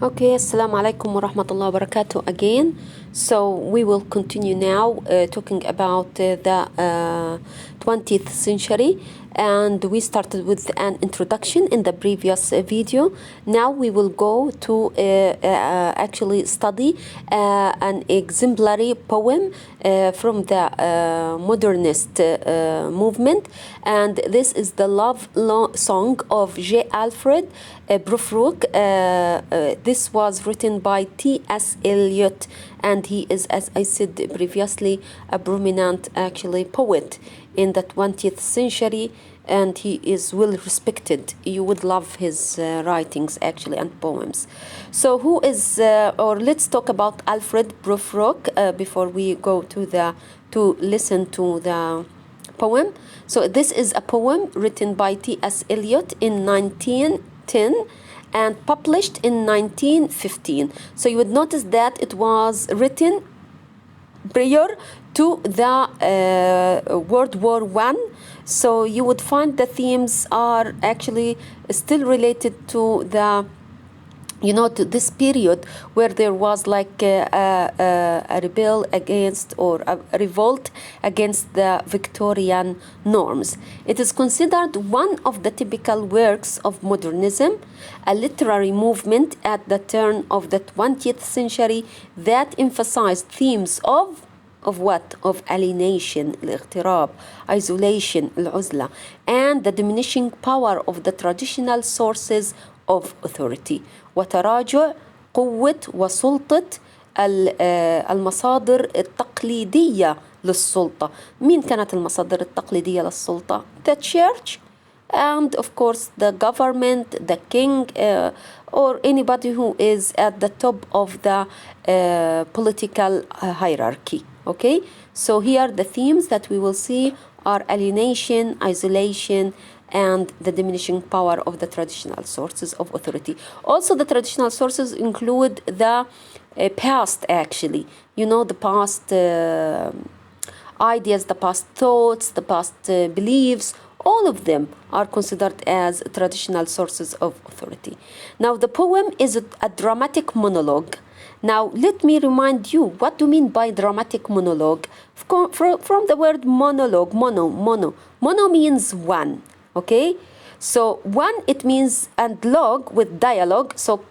Okay, assalamu alaikum wa rahmatullahi wa barakatuh again. So we will continue now talking about the 20th century, and we started with an introduction in the previous video. Now we will go to actually study an exemplary poem from the modernist movement, and this is the love song of Alfred Prufrock. This was written by T.S. Eliot, and he is, as I said previously, a prominent actually poet in the 20th century, and he is well respected. You would love his writings actually and poems. So who is, or let's talk about Alfred Prufrock before we go to listen to the poem. So this is a poem written by T.S. Eliot in 1910 and published in 1915. So you would notice that it was written prior to the World War I. So you would find the themes are actually still related to the to this period where there was like a rebel against, or a revolt against the Victorian norms. It is considered one of the typical works of modernism, a literary movement at the turn of the 20th century that emphasized themes of what? Of alienation, الاغتراب, isolation, العزلة, and the diminishing power of the traditional sources of authority, وتراجع قوة وسلطة المصادر التقليدية للسلطة. مين كانت المصادر التقليدية للسلطة؟ The church, and of course the government, the king, or anybody who is at the top of the political hierarchy. Okay, so here the themes that we will see are alienation, isolation, and the diminishing power of the traditional sources of authority. Also, the traditional sources include the past, actually. The past ideas, the past thoughts, the past beliefs, all of them are considered as traditional sources of authority. Now, the poem is a dramatic monologue. Now, let me remind you, what do you mean by dramatic monologue? From the word monologue, mono means one. Okay, so one, it means, and log with dialogue, so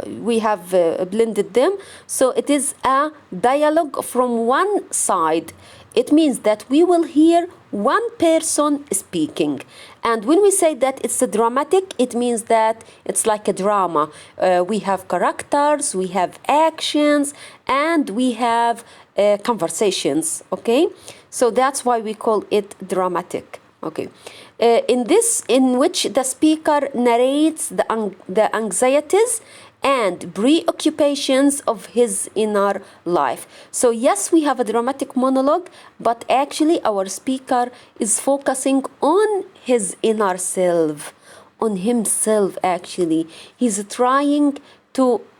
we have blended them, so it is a dialogue from one side. It means that we will hear one person speaking, and when we say that it's a dramatic, it means that it's like a drama. We have characters, we have actions, and we have conversations. Okay, so that's why we call it dramatic. Okay, in which the speaker narrates the anxieties and preoccupations of his inner life. So yes, we have a dramatic monologue, but actually our speaker is focusing on his inner self, on himself actually. He's trying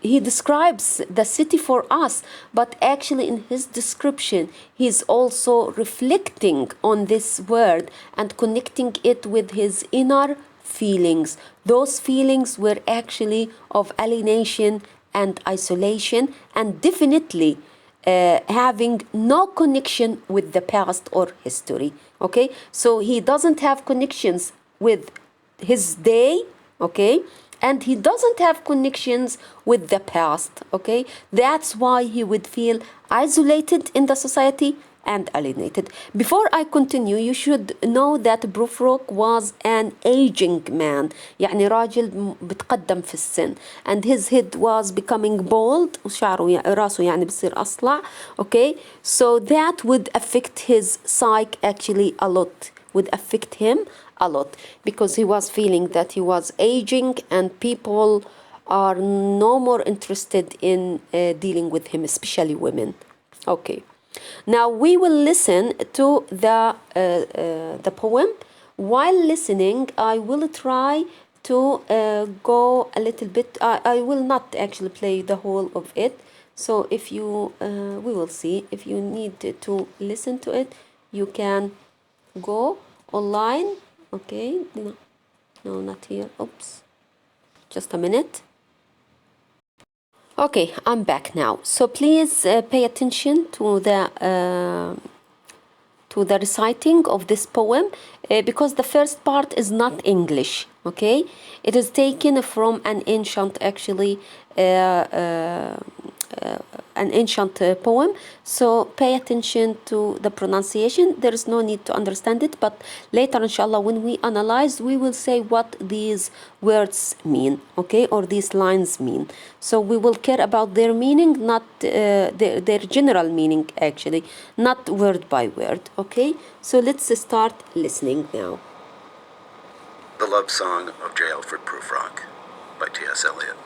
he describes the city for us, but actually in his description, he's also reflecting on this word and connecting it with his inner feelings. Those feelings were actually of alienation and isolation, and definitely having no connection with the past or history. Okay, so he doesn't have connections with his day. Okay, and he doesn't have connections with the past. Okay, that's why he would feel isolated in the society and alienated. Before I continue, you should know that Prufrock was an aging man, يعني راجل بتقدم في السن, and his head was becoming bald, وشعره راسه يعني بصير أصلع. Okay, so that would affect his psyche actually a lot, would affect him a lot, because he was feeling that he was aging and people are no more interested in dealing with him, especially women. Okay, now we will listen to the poem. While listening, I will try to go a little bit. I will not actually play the whole of it. So if you, we will see. If you need to listen to it, you can go online. Okay, no, not here. Oops, just a minute. Okay, I'm back now. So please pay attention to the reciting of this poem because the first part is not English. Okay, it is taken from an ancient, actually, an ancient poem. So pay attention to the pronunciation. There is no need to understand it, but later, inshallah, when we analyze, we will say what these words mean, okay, or these lines mean. So we will care about their meaning, not their general meaning, actually, not word by word, okay? So let's start listening now. The Love Song of J. Alfred Prufrock by T.S. Eliot.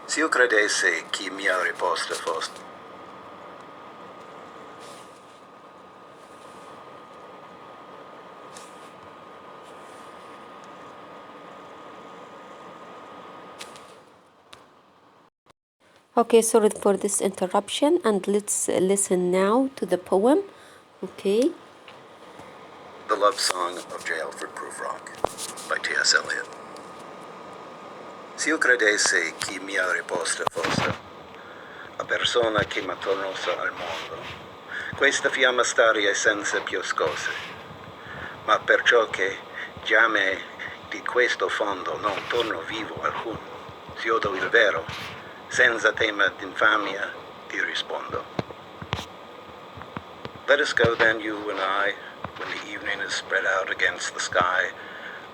Se io credesse che mia risposta fosse Okay, sorry for this interruption, and let's listen now to the poem, okay? The Love Song of J. Alfred Prufrock by T.S. Eliot. Se io credesse che mia risposta fosse la persona che mi tornasse al mondo, questa fiamma staria senza più scose, ma perciò che già me di questo fondo non torno vivo alcun, se odo il vero, senza tema d'infamia ti rispondo. Let us go then, you and I, when the evening is spread out against the sky,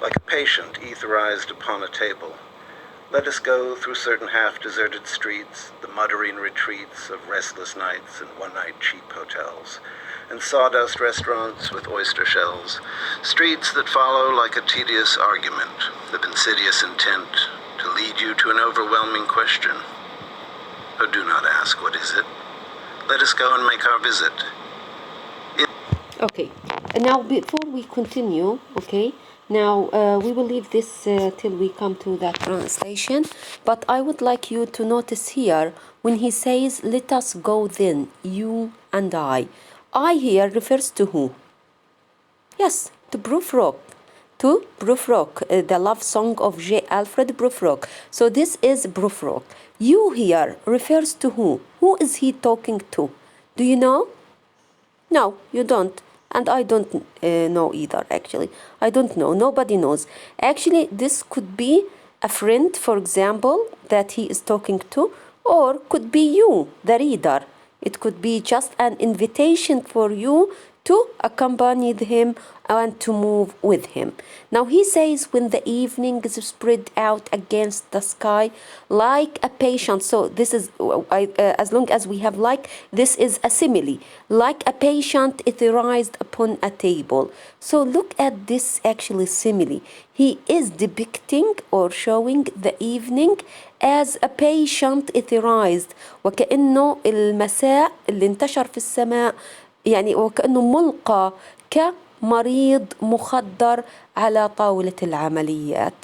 like a patient etherized upon a table. Let us go through certain half-deserted streets, the muttering retreats of restless nights and one-night cheap hotels, and sawdust restaurants with oyster shells, streets that follow like a tedious argument of insidious intent to lead you to an overwhelming question. Oh, do not ask, what is it? Let us go and make our visit. Okay, now before we continue, okay, now we will leave this till we come to that translation, but I would like you to notice here when he says, let us go then, you and I here refers to who? Yes, to Prufrock. To Prufrock, the love song of J. Alfred Prufrock. So this is Prufrock. You here refers to who? Who is he talking to? Do you know? No, you don't. And I don't know either, actually. I don't know. Nobody knows. Actually, this could be a friend, for example, that he is talking to, or could be you, the reader. It could be just an invitation for you to accompany him and to move with him. Now he says, when the evening is spread out against the sky like a patient. So this is, as long as we have like, this is a simile. Like a patient etherized upon a table. So look at this actually simile. He is depicting or showing the evening as a patient etherized. وكأنه المساء اللي انتشر في السماء يعني وكأنه ملقى كمريض مخدر على طاولة العمليات.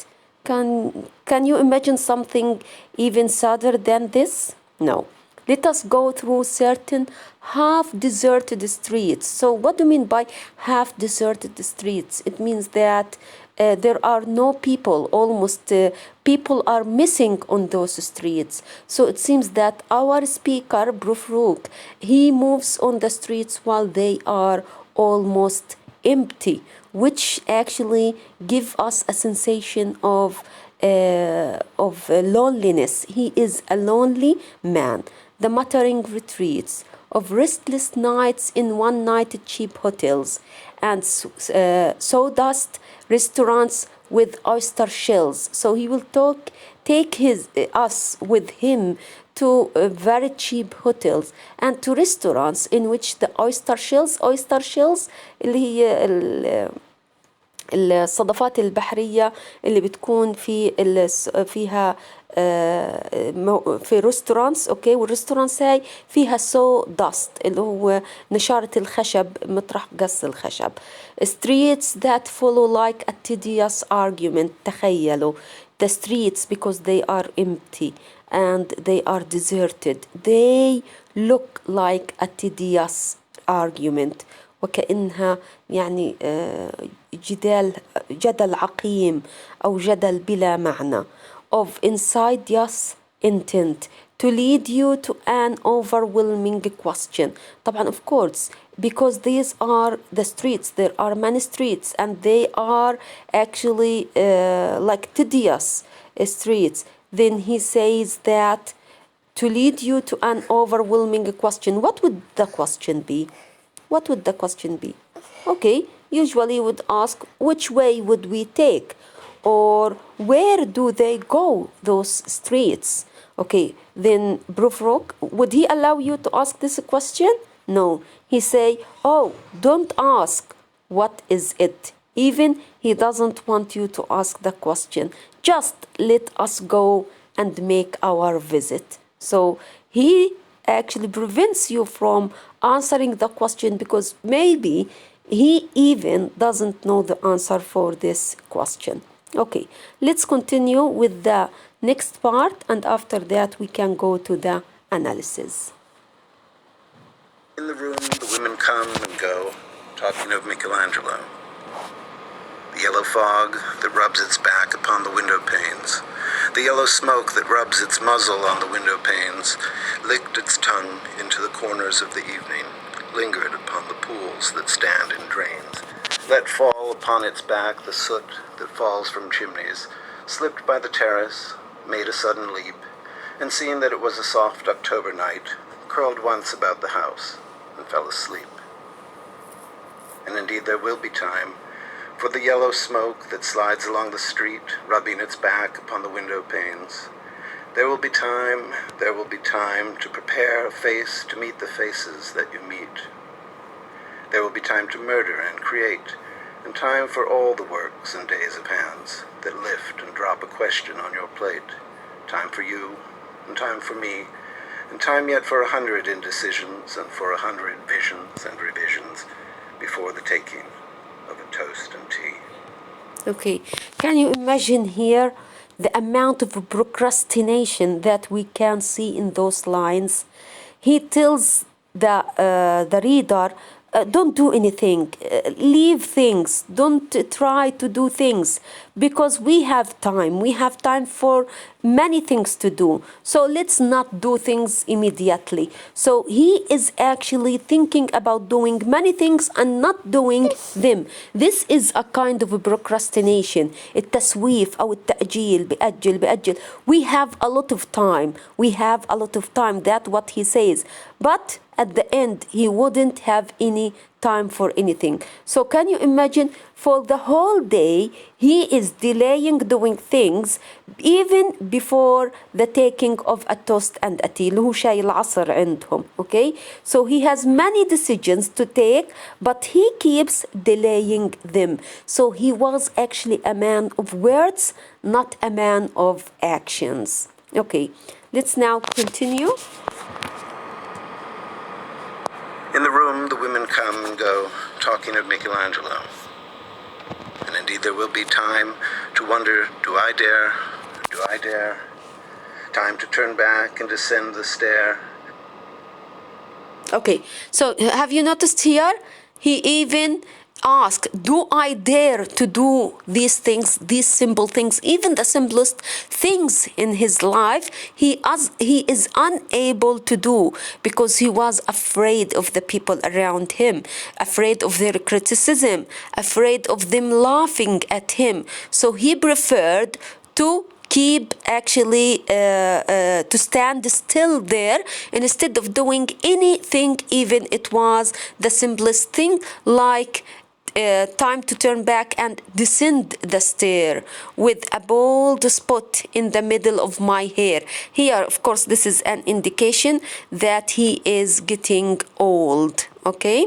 Can you imagine something even sadder than this? No. Let us go through certain half-deserted streets. So what do you mean by half-deserted streets? It means that there are no people, almost people are missing on those streets. So it seems that our speaker, Prufrock, he moves on the streets while they are almost empty, which actually give us a sensation of loneliness. He is a lonely man. The muttering retreats of restless nights in one-night cheap hotels and sawdust restaurants with oyster shells. So he will take us with him to very cheap hotels and to restaurants in which the oyster shells اللي هي الصدفات البحرية اللي بتكون فيها في ريستورانتس، اوكي، والريستورانتس هاي فيها سو داست اللي هو نشارة الخشب مطرح قص الخشب. Streets that follow like a tedious argument. تخيلوا the streets because they are empty and they are deserted. They look like a tedious argument. وكأنها يعني جدل عقيم أو جدل بلا معنى. Of inside, yes, intent to lead you to an overwhelming question. طبعا of course, because these are the streets, there are many streets and they are actually like tedious streets. Then he says that to lead you to an overwhelming question. What would the question be? What would the question be? Okay, usually would ask, which way would we take? Or where do they go, those streets? Okay, then Prufrock, would he allow you to ask this question? No. He say, oh, don't ask, what is it? Even he doesn't want you to ask the question. Just let us go and make our visit. So he actually prevents you from answering the question because maybe he even doesn't know the answer for this question. Okay, let's continue with the next part, and after that we can go to the analysis. In the room, the women come and go, talking of Michelangelo. The yellow fog that rubs its back upon the window panes, the yellow smoke that rubs its muzzle on the window panes, licked its tongue into the corners of the evening, lingered upon the pools that stand in drains, let fall upon its back the soot that falls from chimneys, slipped by the terrace, made a sudden leap, and seeing that it was a soft October night, curled once about the house and fell asleep. And indeed there will be time for the yellow smoke that slides along the street, rubbing its back upon the window panes. There will be time to prepare a face to meet the faces that you meet. There will be time to murder and create, and time for all the works and days of hands that lift and drop a question on your plate. Time for you, and time for me, and time yet for 100 indecisions and for 100 visions and revisions before the taking of a toast and tea. Okay, can you imagine here the amount of procrastination that we can see in those lines? He tells the reader, don't do anything, leave things, don't try to do things, because we have time for many things to do, so let's not do things immediately. So he is actually thinking about doing many things and not doing them. This is a kind of a procrastination. التسويف أو التأجيل، بأجل. We have a lot of time, that's what he says, but at the end he wouldn't have any time for anything. So can you imagine, for the whole day he is delaying doing things even before the taking of a toast and a tea اللي هو شاي العصر عندهم. Okay, so he has many decisions to take, but he keeps delaying them. So he was actually a man of words, not a man of actions. Okay, let's now continue. In the room, the women come and go, talking of Michelangelo. And indeed there will be time to wonder, do I dare? Time to turn back and descend the stair. Okay, so have you noticed here? He even asked, do I dare to do these things, these simple things, even the simplest things in his life, he is unable to do because he was afraid of the people around him, afraid of their criticism, afraid of them laughing at him. So he preferred to keep actually to stand still there instead of doing anything, even it was the simplest thing, like time to turn back and descend the stair with a bald spot in the middle of my hair. Here, of course, this is an indication that he is getting old. Okay,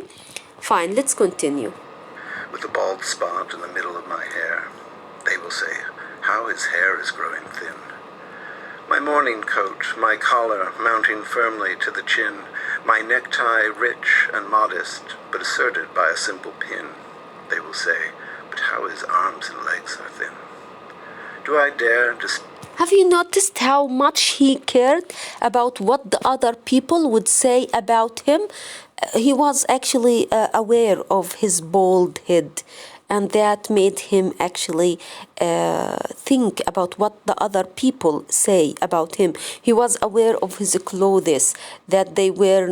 fine, let's continue. With a bald spot in the middle of my hair, they will say, how his hair is growing thin. My morning coat, my collar mounting firmly to the chin, my necktie rich and modest, but asserted by a simple pin. They will say, but how his arms and legs are thin. Do I dare to... Have you noticed how much he cared about what the other people would say about him? He was actually aware of his bald head. and that made him actually think about what the other people say about him. He was aware of his clothes, that they were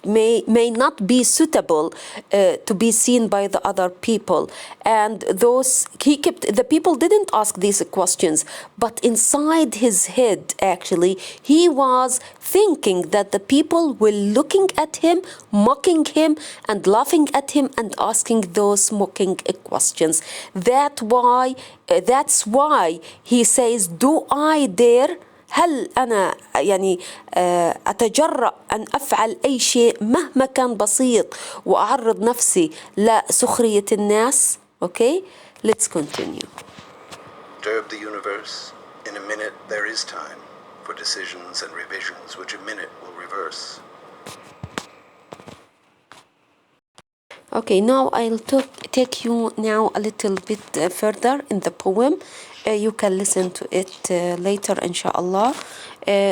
may not be suitable to be seen by the other people, and the people didn't ask these questions, but inside his head actually he was thinking that the people were looking at him, mocking him, and laughing at him and asking those mocking questions. That's why he says, do I dare هل أنا يعني أتجرأ أن أفعل أي شيء مهما كان بسيط وأعرض نفسي لسخرية الناس. Okay, let's continue. Disturb the universe. In a minute there is time for decisions and revisions which a minute will reverse. Okay, now I'll take you now a little bit further in the poem. You can listen to it later, inshallah.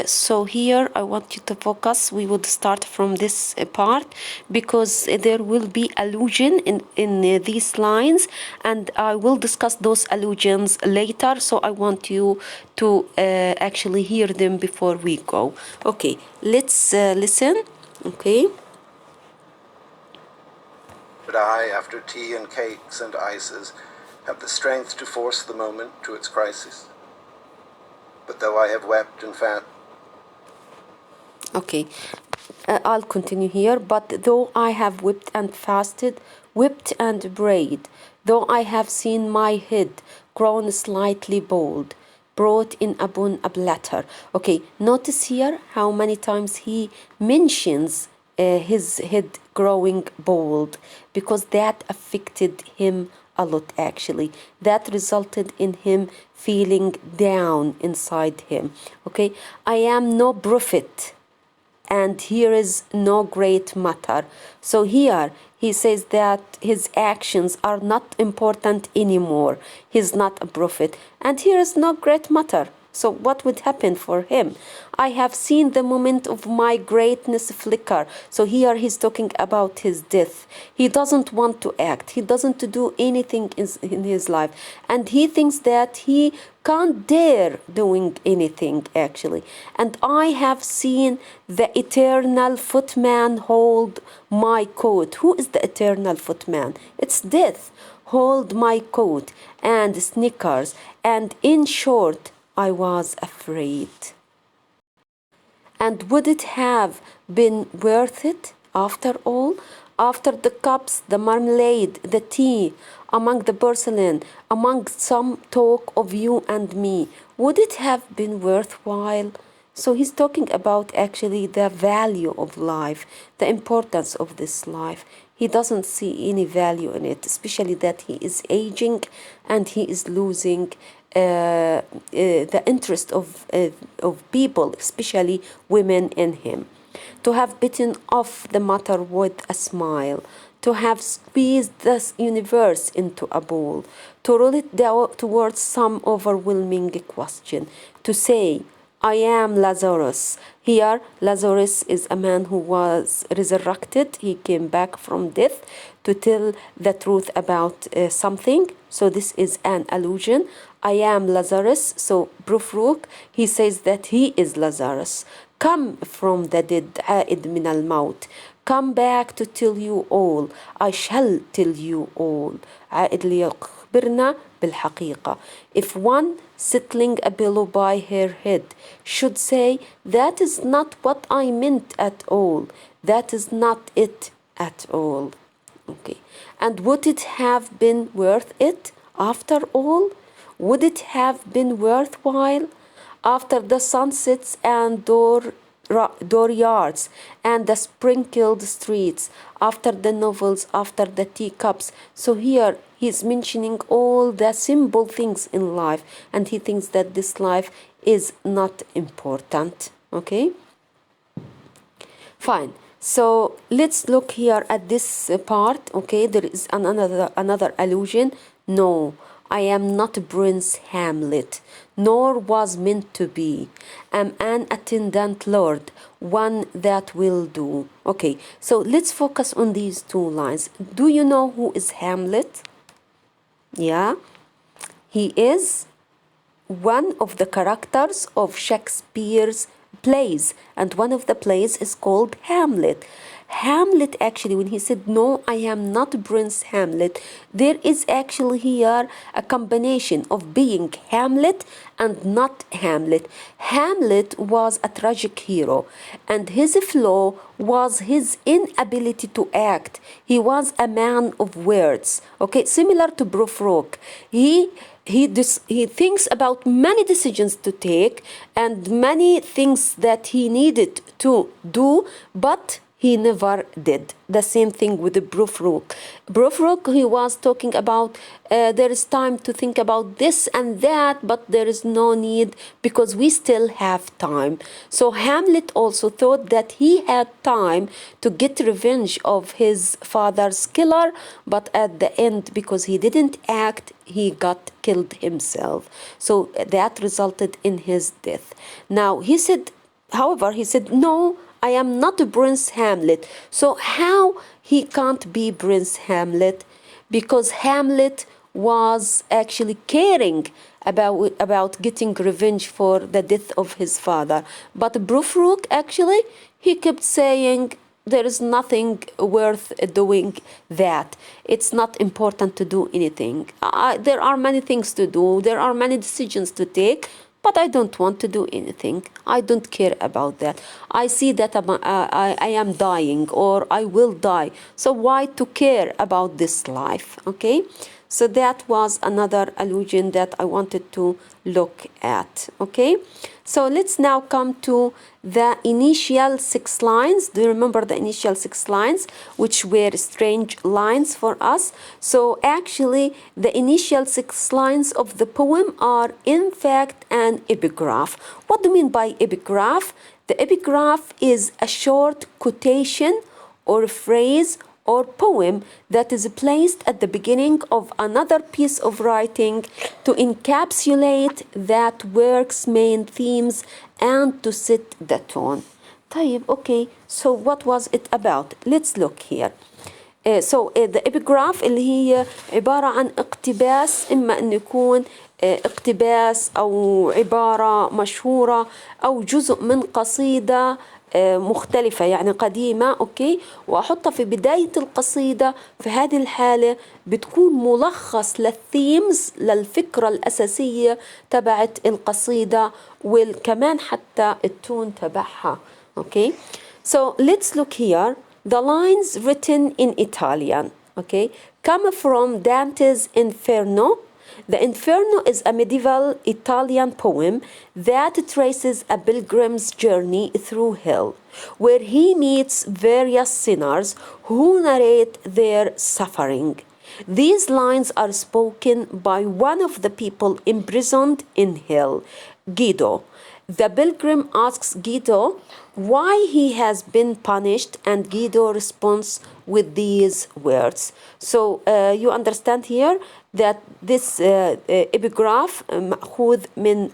So here I want you to focus. We would start from this part because there will be allusion in these lines, and I will discuss those allusions later. So I want you to actually hear them before we go. Okay, let's listen. Okay. But I, after tea and cakes and ices, have the strength to force the moment to its crisis. But though I have wept and fat. Okay, I'll continue here. But though I have wept and fasted, wept and prayed, though I have seen my head grown slightly bald, brought in upon a platter. Okay, notice here how many times he mentions his head growing bald, because that affected him a lot actually. That resulted in him feeling down inside him. Okay, I am no prophet, and here is no great matter. So here he says that his actions are not important anymore. He's not a prophet, and here is no great matter. So what would happen for him? I have seen the moment of my greatness flicker. So here he's talking about his death. He doesn't want to act. He doesn't do anything in his life. And he thinks that he can't dare doing anything actually. And I have seen the eternal footman hold my coat. Who is the eternal footman? It's death. Hold my coat and sneakers. And in short, I was afraid. And would it have been worth it after all? After the cups, the marmalade, the tea, among the porcelain, among some talk of you and me, would it have been worthwhile? So he's talking about actually the value of life, the importance of this life. He doesn't see any value in it, especially that he is aging and he is losing the interest of people, especially women, in him. To have bitten off the matter with a smile, to have squeezed this universe into a bowl, to roll it down towards some overwhelming question, to say, I am Lazarus. Here, Lazarus is a man who was resurrected. He came back from death to tell the truth about something. So this is an allusion. I am Lazarus. So Prufrock, he says that he is Lazarus. Come from the dead, عائد من الموت. Come back to tell you all. I shall tell you all. عائد ليخبرنا بالحقيقة. If one settling a pillow by her head should say, that is not what I meant at all. That is not it at all. Okay. And would it have been worth it after all? Would it have been worthwhile? After the sunsets and dooryards and the sprinkled streets, after the novels, after the teacups. So here he's mentioning all the simple things in life, and he thinks that this life is not important. Okay? Fine. So let's look here at this part. Okay, there is another allusion. No, I am not Prince Hamlet, nor was meant to be. Am an attendant lord, one that will do. Okay, so let's focus on these two lines. Do you know who is Hamlet? Yeah, he is one of the characters of Shakespeare's plays, and one of the plays is called Hamlet. Hamlet, actually, when he said, "No, I am not Prince Hamlet," there is actually here a combination of being Hamlet and not Hamlet. Hamlet was a tragic hero, and his flaw was his inability to act. He was a man of words, okay, similar to Prufrock. He thinks about many decisions to take and many things that he needed to do, but he never did. The same thing with the Prufrock. Prufrock, he was talking about there is time to think about this and that, but there is no need because we still have time. So Hamlet also thought that he had time to get revenge of his father's killer, but at the end, because he didn't act, he got killed himself. So that resulted in his death. Now he said, however, he said, "No, I am not Prince Hamlet." So how he can't be Prince Hamlet? Because Hamlet was actually caring about getting revenge for the death of his father. But Prufrock, actually, he kept saying, there is nothing worth doing that. It's not important to do anything. There are many things to do. There are many decisions to take. But I don't want to do anything. I don't care about that. I see that I am dying or I will die. So why to care about this life? Okay? So that was another allusion that I wanted to look at. Okay? So let's now come to the initial 6 lines. Do you remember the initial 6 lines, which were strange lines for us? So actually, the initial 6 lines of the poem are in fact an epigraph. What do you mean by epigraph? The epigraph is a short quotation or phrase or poem that is placed at the beginning of another piece of writing to encapsulate that work's main themes and to set the tone. طيب, okay, so what was it about? Let's look here. The epigraph اللي هي عبارة عن اقتباس، إما أن يكون اقتباس أو عبارة مشهورة أو جزء من قصيدة مختلفة، يعني قديمة، أوكي، وأحطها في بداية القصيدة. في هذه الحالة بتكون ملخص للثيمز، للفكرة الأساسية تبعت القصيدة، وكمان حتى التون تبعها. أوكي. So let's look here. The lines written in Italian, okay, come from Dante's Inferno. The Inferno is a medieval Italian poem that traces a pilgrim's journey through hell, where he meets various sinners who narrate their suffering. These lines are spoken by one of the people imprisoned in hell, Guido. The pilgrim asks Guido why he has been punished, and Guido responds with these words. So you understand here that this epigraph مأخوذ من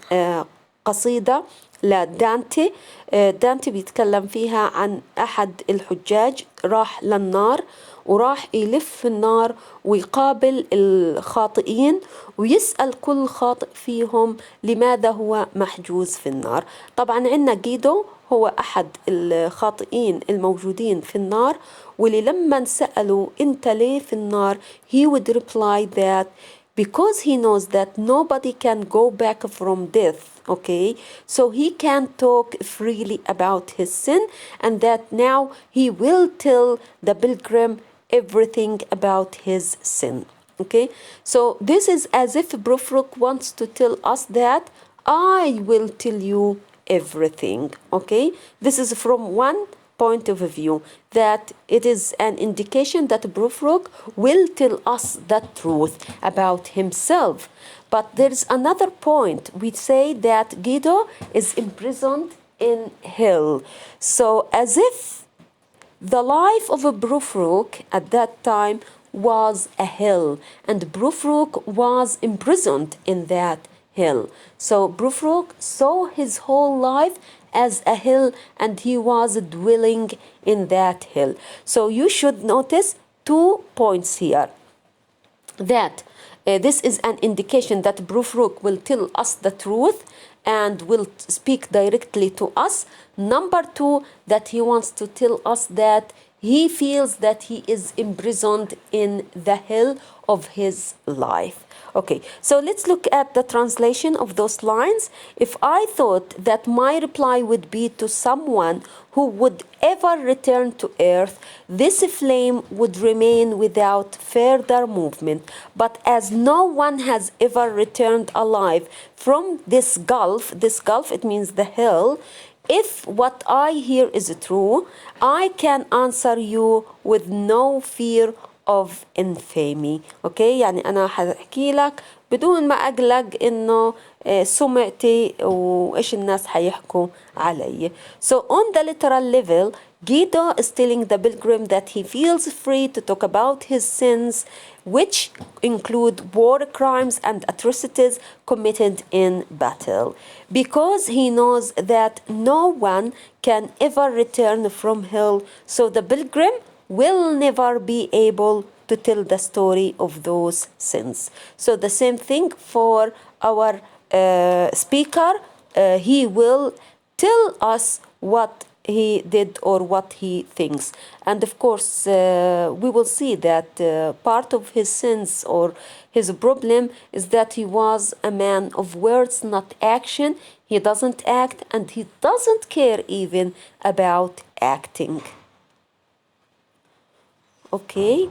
قصيدة لدانتي. دانتي بيتكلم فيها عن أحد الحجاج راح للنار وراح يلف في النار ويقابل الخاطئين ويسأل كل خاطئ فيهم لماذا هو محجوز في النار. طبعا عندنا جيدو هو أحد الخاطئين الموجودين في النار، واللي لما سألوا أنت ليه في النار he would reply that because he knows that nobody can go back from death, okay? So he can talk freely about his sin, and that now he will tell the pilgrim everything about his sin, okay? So this is as if Prufrock wants to tell us that I will tell you everything, okay? This is from one point of view, that it is an indication that Prufrock will tell us the truth about himself. But there's another point. We say that Guido is imprisoned in hell. So as if the life of a Prufrock at that time was a hell, and Prufrock was imprisoned in that hell. So Prufrock saw his whole life as a hill, and he was dwelling in that hill. So you should notice 2 points here. That This is an indication that Prufrock will tell us the truth and will speak directly to us. Number two, that he wants to tell us that he feels that he is imprisoned in the hell of his life. Okay, so let's look at the translation of those lines. If I thought that my reply would be to someone who would ever return to earth, this flame would remain without further movement. But as no one has ever returned alive from this gulf, it means the hell, if what I hear is true, I can answer you with no fear of infamy. Okay, يعني أنا هحكي لك بدون ما أقلق إنه سمعتي وإيش الناس حيحكوا علي. So on the literal level, Guido is telling the pilgrim that he feels free to talk about his sins, which include war crimes and atrocities committed in battle, because he knows that no one can ever return from hell, so the pilgrim will never be able to tell the story of those sins. So the same thing for our speaker. He will tell us what he did or what he thinks. And of course, we will see that part of his sins or his problem is that he was a man of words, not action. He doesn't act and he doesn't care even about acting. Okay.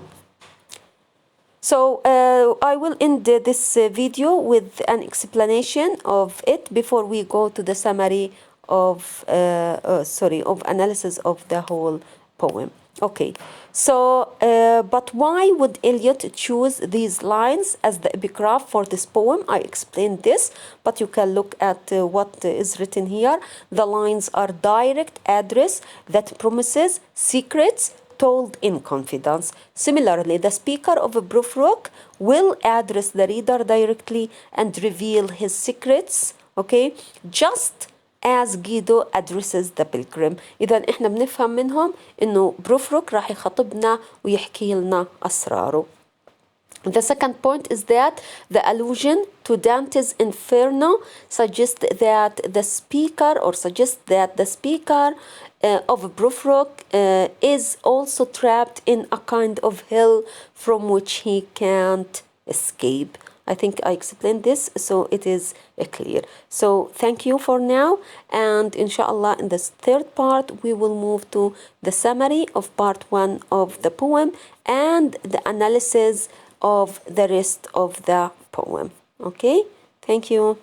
So I will end this video with an explanation of it before we go to the summary of analysis of the whole poem. Okay, so but why would Eliot choose these lines as the epigraph for this poem? I explained this, but you can look at what is written here. The lines are direct address that promises secrets told in confidence. Similarly, the speaker of Prufrock will address the reader directly and reveal his secrets, okay, just as Guido addresses the pilgrim. إذا إحنا بنفهم منهم إنه Prufrock راح يخاطبنا ويحكي لنا أسراره. The second point is that the allusion to Dante's Inferno suggests that the speaker of Prufrock is also trapped in a kind of hell from which he can't escape. I think I explained this, so it is clear. So thank you for now, and inshallah in this third part we will move to the summary of part 1 of the poem and the analysis of the rest of the poem. Okay, thank you.